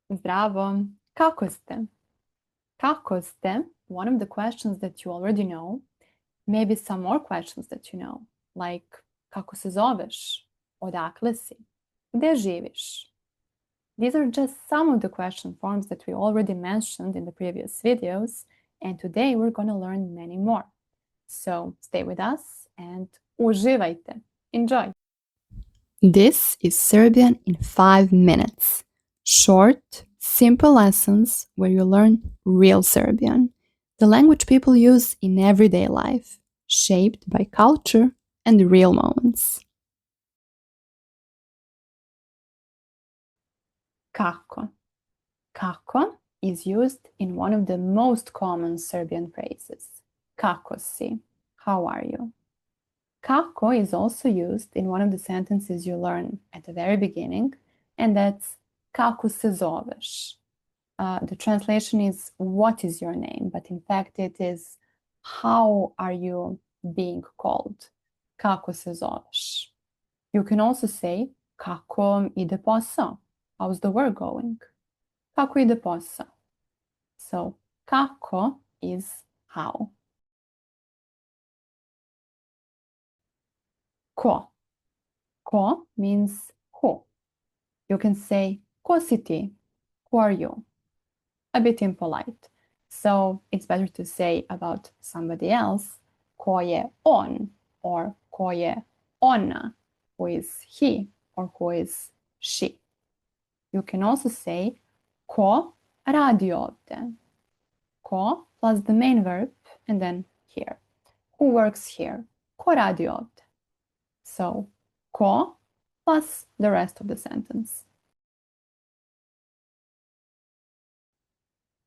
Zdravo. Kako ste? Kako ste? One of the questions that you already know. Maybe some more questions that you know. Like, kako se zoveš? Odakle si? Gde živiš? These are just some of the question forms that we already mentioned in the previous videos, and today we're going to learn many more. So stay with us and uživajte. Enjoy! This is Serbian in 5 minutes. Short, simple lessons where you learn real Serbian, the language people use in everyday life, shaped by culture and real moments. Kako. Kako is used in one of the most common Serbian phrases. Kako si? How are you? Kako is also used in one of the sentences you learn at the very beginning, and that's kako se zoveš. The translation is what is your name, but in fact it is how are you being called. Kako se zoveš. You can also say kako ide posao. How's the work going? Kako ide posao? So kako is how. Ko. Ko means who. You can say ko si ti? Who are you? A bit impolite. So it's better to say about somebody else ko je on or ko je ona, who is he or who is she. You can also say ko radi ovde. Ko plus the main verb and then here. Who works here? Ko radi ovde. So ko plus the rest of the sentence.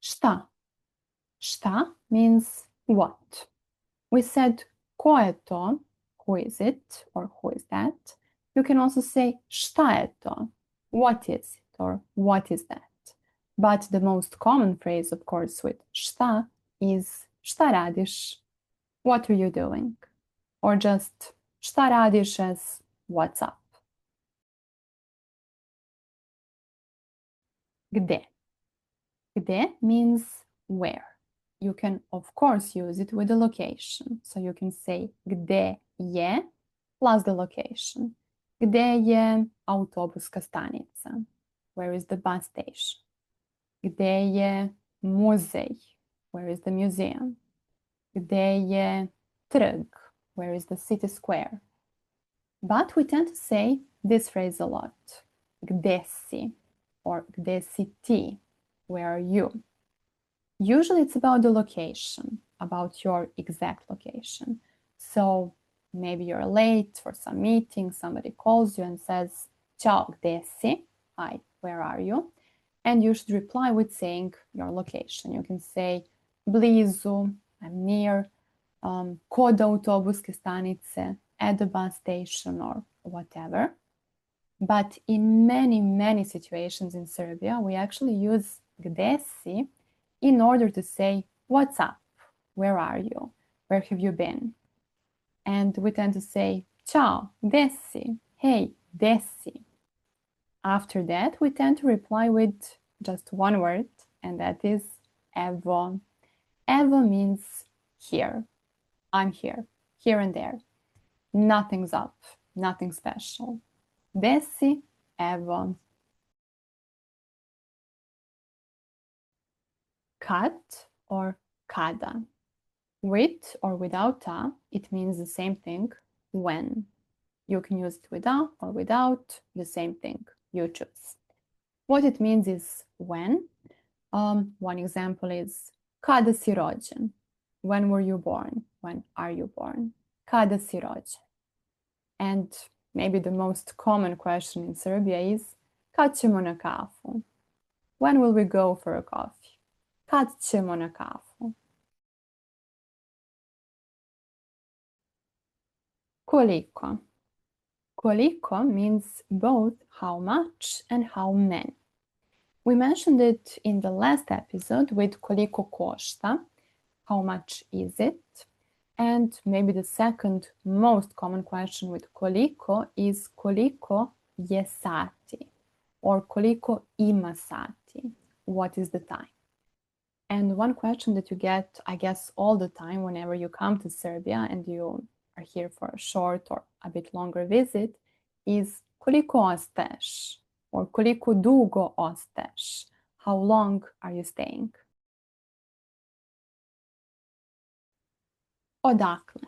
Šta? Šta means what. We said ko je to, who is it or who is that. You can also say šta je to, what is it or what is that. But the most common phrase, of course, with šta is šta radiš, what are you doing? Or just šta radiš as what's up. Gde. Gde means where. You can, of course, use it with the location. So you can say gde je plus the location. Gde je autobuska stanica? Where is the bus station? Gde je muzej? Where is the museum? Gde je trg? Where is the city square? But we tend to say this phrase a lot. Gde si? Or gde si ti? Where are you? Usually it's about the location, about your exact location. So maybe you're late for some meeting, somebody calls you and says, Ćao, gde si? Hi, where are you? And you should reply with saying your location. You can say, blizu, I'm near, kod autobuske stanice, at the bus station or whatever. But in many, many situations in Serbia, we actually use gde si in order to say, what's up? Where are you? Where have you been? And we tend to say, Ćao, gde si? Hey, gde si? After that, we tend to reply with just one word, and that is evo. Evo means here. I'm here and there. Nothing's up, nothing special. Gde si? Evo. Kad or kada. With or without a, it means the same thing, when. You can use it with a or without, the same thing, you choose. What it means is when. One example is kada si rođen? When were you born? When are you born? Kada si rođen? And maybe the most common question in Serbia is kad ćemo na kafu? When will we go for a coffee? Kad ćemo na kafu? Koliko. Koliko means both how much and how many. We mentioned it in the last episode with koliko košta, how much is it? And maybe the second most common question with koliko is koliko je sati? or koliko ima sati? What is the time? And one question that you get, I guess, all the time whenever you come to Serbia and you are here for a short or a bit longer visit is koliko ostaješ or koliko dugo ostaješ? How long are you staying? Odakle.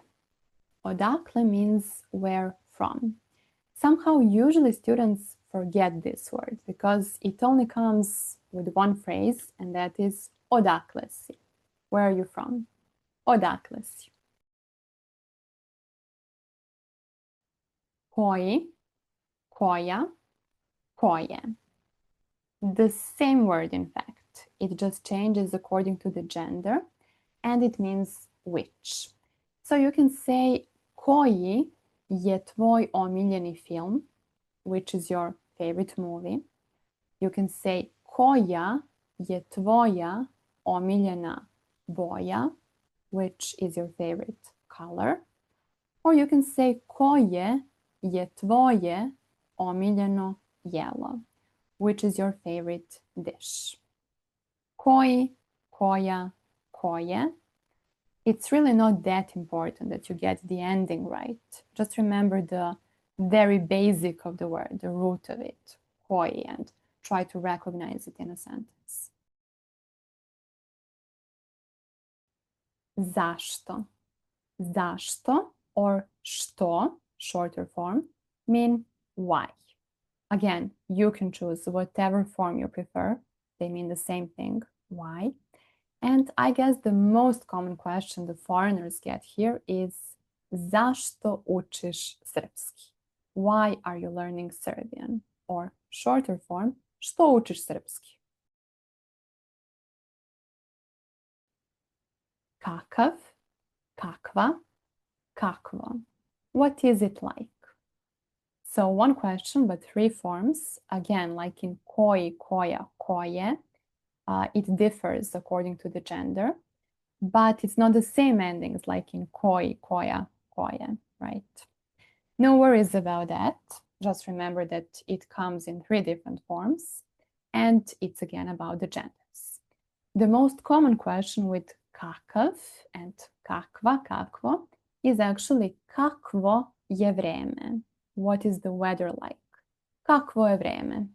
Odakle means where from. Somehow, usually students forget this word because it only comes with one phrase, and that is odakle si. Where are you from? Odakle si. Koji, koja, koje. The same word, in fact. It just changes according to the gender, and it means which. So you can say koji je tvoj omiljeni film, which is your favorite movie. You can say koja je tvoja omiljena boja, which is your favorite color. Or you can say koje je tvoje omiljeno jelo, which is your favorite dish. Koji, koja, koje. It's really not that important that you get the ending right. Just remember the very basic of the word, the root of it, koji, and try to recognize it in a sentence. Zašto. Zašto or što, shorter form, mean why. Again, you can choose whatever form you prefer. They mean the same thing, why. And I guess the most common question the foreigners get here is zašto učiš srpski? Why are you learning Serbian? Or shorter form, što učiš srpski? Kakav, kakva, kakvo. What is it like? So one question, but three forms. Again, like in koji, koja, koje. It differs according to the gender, but it's not the same endings like in koji, koja, koje, right? No worries about that. Just remember that it comes in three different forms, and it's again about the genders. The most common question with kakav and kakva, kakvo, is actually kakvo je vreme? What is the weather like? Kakvo je vreme?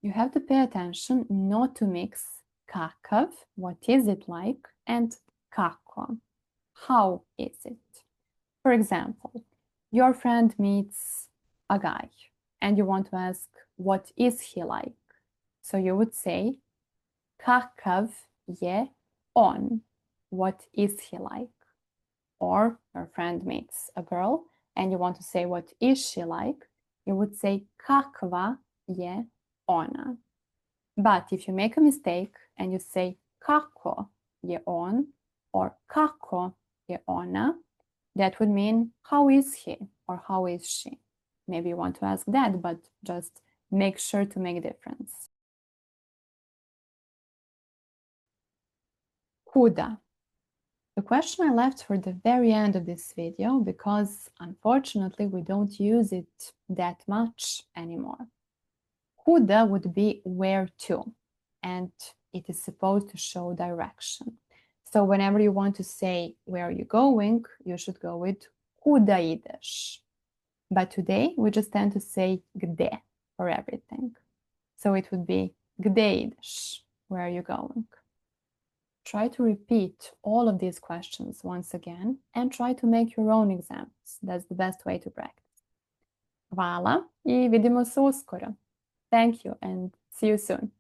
You have to pay attention not to mix kakav, what is it like, and kako, how is it? For example, your friend meets a guy and you want to ask, what is he like? So you would say, kakav je on? What is he like? Or your friend meets a girl and you want to say, what is she like? You would say, kakva je ona. But if you make a mistake and you say kako je on or kako je ona, that would mean how is he or how is she? Maybe you want to ask that, but just make sure to make a difference. Kuda. The question I left for the very end of this video because unfortunately we don't use it that much anymore. Kuda would be where to, and it is supposed to show direction. So whenever you want to say where are you going, you should go with kuda ideš. But today we just tend to say gde for everything. So it would be gde ideš, where are you going? Try to repeat all of these questions once again and try to make your own examples. That's the best way to practice. Hvala I vidimo se uskoro. Thank you and see you soon.